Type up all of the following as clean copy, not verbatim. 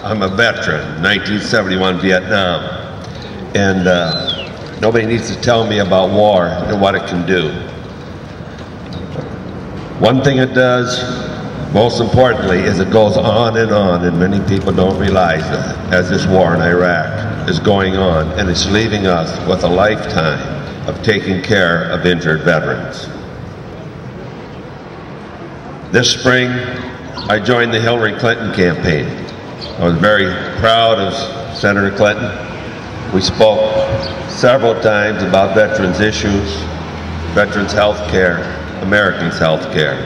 I'm a veteran, 1971 Vietnam, and nobody needs to tell me about war and what it can do. One thing it does, most importantly, is it goes on, and many people don't realize that, as this war in Iraq is going on, and it's leaving us with a lifetime of taking care of injured veterans. This spring, I joined the Hillary Clinton campaign. I was very proud of Senator Clinton. We spoke several times about veterans issues, veterans health care, Americans' health care.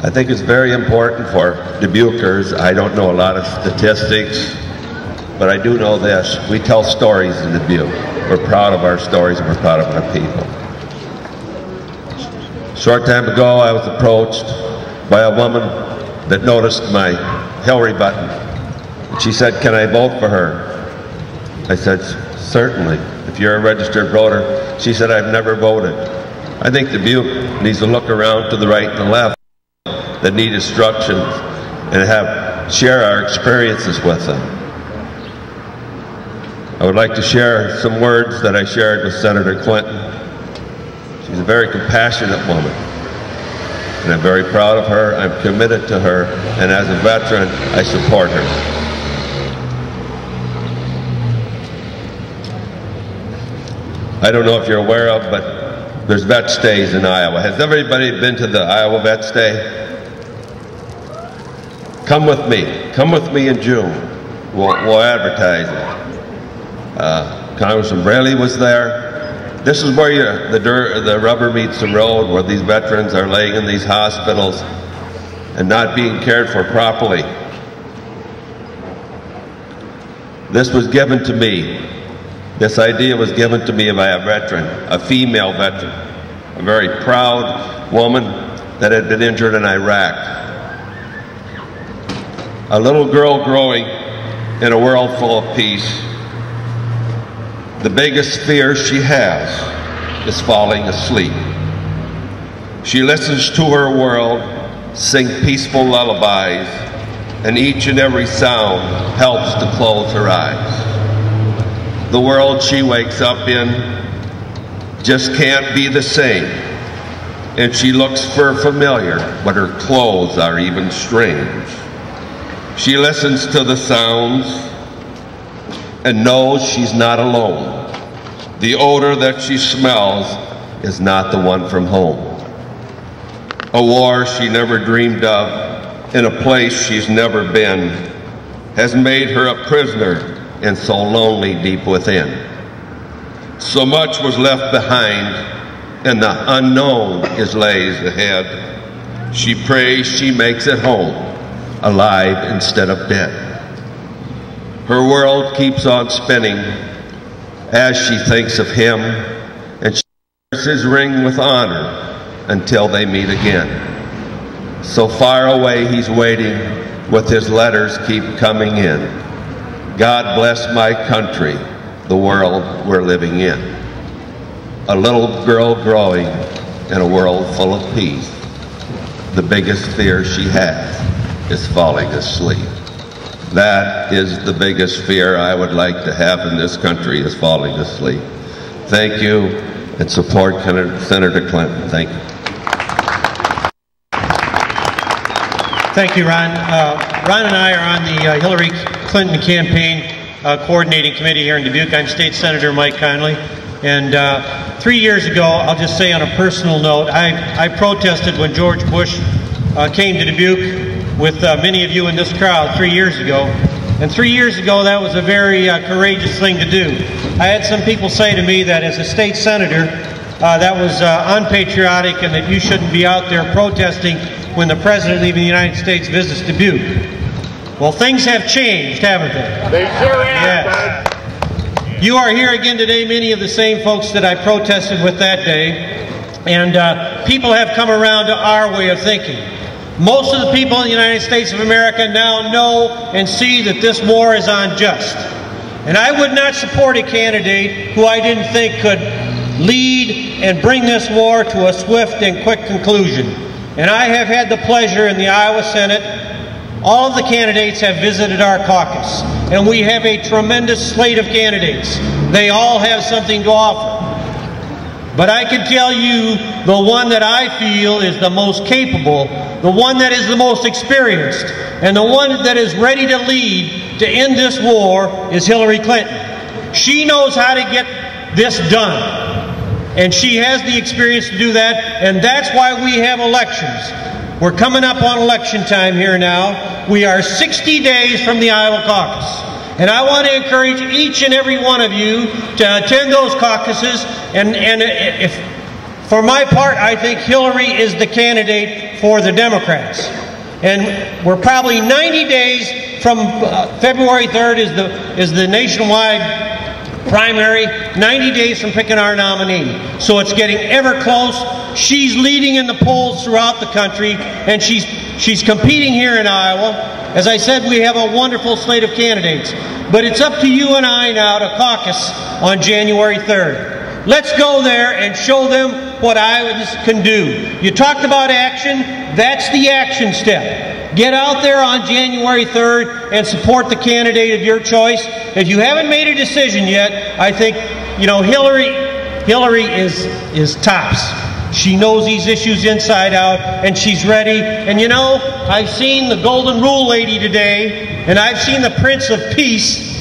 I think it's very important for Dubuquers. I don't know a lot of statistics, but I do know this. We tell stories in Dubuque. We're proud of our stories and we're proud of our people. A short time ago, I was approached by a woman that noticed my Hillary button. She said, "Can I vote for her?" I said, "Certainly, if you're a registered voter." She said, "I've never voted." I think Dubuque needs to look around to the right and the left that need instructions and share our experiences with them. I would like to share some words that I shared with Senator Clinton. She's a very compassionate woman, and I'm very proud of her. I'm committed to her, and as a veteran, I support her. I don't know if you're aware of, but there's Vets Days in Iowa. Has everybody been to the Iowa Vets Day? Come with me. Come with me in June. We'll advertise it. Congressman Braley was there. This is where the rubber meets the road, where these veterans are laying in these hospitals and not being cared for properly. This was given to me. This idea was given to me by a veteran, a female veteran, a very proud woman that had been injured in Iraq. A little girl growing in a world full of peace. The biggest fear she has is falling asleep. She listens to her world sing peaceful lullabies, and each and every sound helps to close her eyes. The world she wakes up in just can't be the same, and she looks for familiar, but her clothes are even strange. She listens to the sounds and knows she's not alone. The odor that she smells is not the one from home. A war she never dreamed of in a place she's never been has made her a prisoner and so lonely deep within. So much was left behind, and the unknown lays ahead. She prays she makes it home, alive instead of dead. Her world keeps on spinning as she thinks of him, and she wears his ring with honor until they meet again. So far away he's waiting, with his letters keep coming in. God bless my country, the world we're living in. A little girl growing in a world full of peace. The biggest fear she has is falling asleep. That is the biggest fear I would like to have in this country, is falling asleep. Thank you, and support Senator Clinton. Thank you. Thank you, Ron. Ron and I are on the Hillary Clinton campaign coordinating committee here in Dubuque. I'm State Senator Mike Conley. And 3 years ago, I'll just say on a personal note, I protested when George Bush came to Dubuque with many of you in this crowd 3 years ago. And 3 years ago, that was a very courageous thing to do. I had some people say to me that as a state senator, that was unpatriotic and that you shouldn't be out there protesting when the President of the United States visits Dubuque. Well, things have changed, haven't they? They sure have. Yes. You are here again today, many of the same folks that I protested with that day, and people have come around to our way of thinking. Most of the people in the United States of America now know and see that this war is unjust. And I would not support a candidate who I didn't think could lead and bring this war to a swift and quick conclusion. And I have had the pleasure in the Iowa Senate all of the candidates have visited our caucus, and we have a tremendous slate of candidates. They all have something to offer. But I can tell you the one that I feel is the most capable, the one that is the most experienced, and the one that is ready to lead to end this war is Hillary Clinton. She knows how to get this done, and she has the experience to do that, and that's why we have elections. We're coming up on election time here now. We are 60 days from the Iowa caucus. And I want to encourage each and every one of you to attend those caucuses. And if, for my part, I think Hillary is the candidate for the Democrats. And we're probably 90 days from February 3rd is the nationwide primary, 90 days from picking our nominee. So it's getting ever close. She's leading in the polls throughout the country, and she's competing here in Iowa. As I said, we have a wonderful slate of candidates. But it's up to you and I now to caucus on January 3rd. Let's go there and show them what Iowans can do. You talked about action. That's the action step. Get out there on January 3rd and support the candidate of your choice. If you haven't made a decision yet, I think, you know, Hillary is tops. She knows these issues inside out, and she's ready. And you know, I've seen the Golden Rule Lady today, and I've seen the Prince of Peace.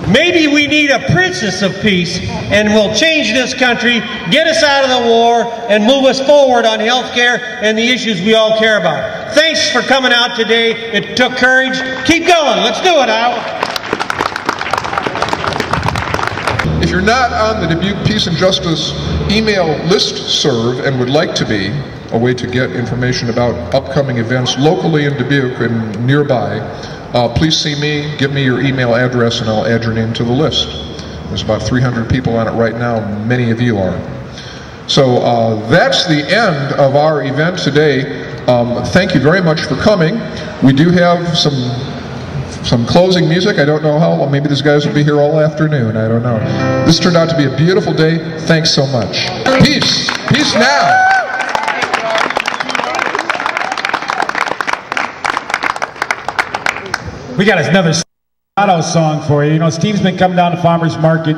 Maybe we need a Princess of Peace, and we'll change this country, get us out of the war, and move us forward on health care and the issues we all care about. Thanks for coming out today. It took courage. Keep going. Let's do it, Iowa. If you're not on the Dubuque Peace and Justice email listserv and would like to be, a way to get information about upcoming events locally in Dubuque and nearby, please see me, give me your email address, and I'll add your name to the list. There's about 300 people on it right now, many of you are. So that's the end of our event today. Thank you very much for coming. We do have some closing music. I don't know how long. Maybe these guys will be here all afternoon. I don't know. This turned out to be a beautiful day. Thanks so much. Peace. Peace now. We got another auto song for you. You know, Steve's been coming down to Farmers Market,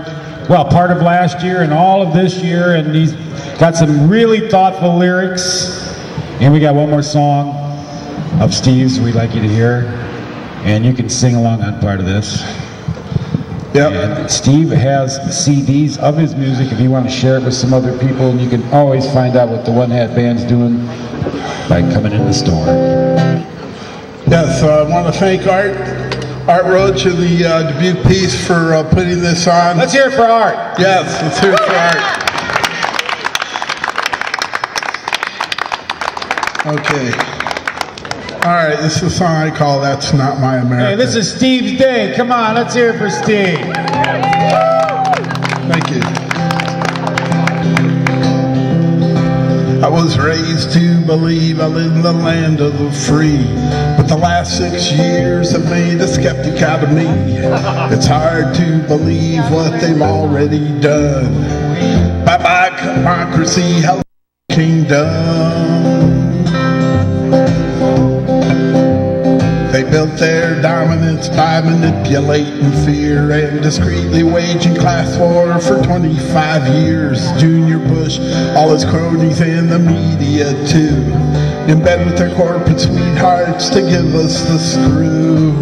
well, part of last year and all of this year, and he's got some really thoughtful lyrics. And we got one more song of Steve's we'd like you to hear. And you can sing along on part of this. Yep. And Steve has CDs of his music if you want to share it with some other people, and you can always find out what the One Hat Band's doing by coming in the store. Yes, I want to thank Art Roach of the Dubuque Peace for putting this on. Let's hear it for Art. Yes, let's hear it for Art. Okay. All right, this is a song I call That's Not My America. Hey, this is Steve's day. Come on, let's hear it for Steve. Thank you. I was raised to believe I live in the land of the free, but the last 6 years have made a skeptic out of me. It's hard to believe what they've already done. Bye-bye democracy, hello kingdom. They built their dominance by manipulating fear and discreetly waging class war for 25 years. Junior Bush, all his cronies and the media too, in bed with their corporate sweethearts to give us the screw.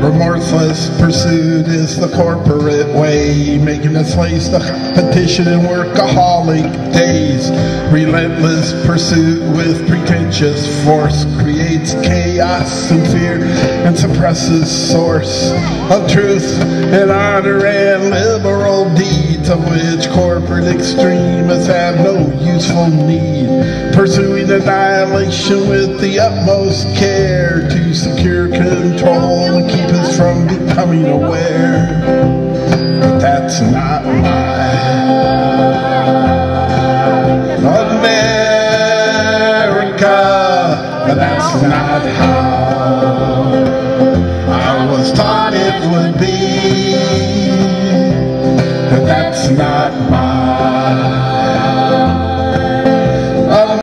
Remorseless pursuit is the corporate way, making us slaves to competition and workaholic days. Relentless pursuit with pretentious force creates chaos and fear and suppresses source of truth and honor and liberal deeds, of which corporate extremists have no useful need. Pursuing annihilation with the utmost care to secure control and keep us from becoming aware. But that's not my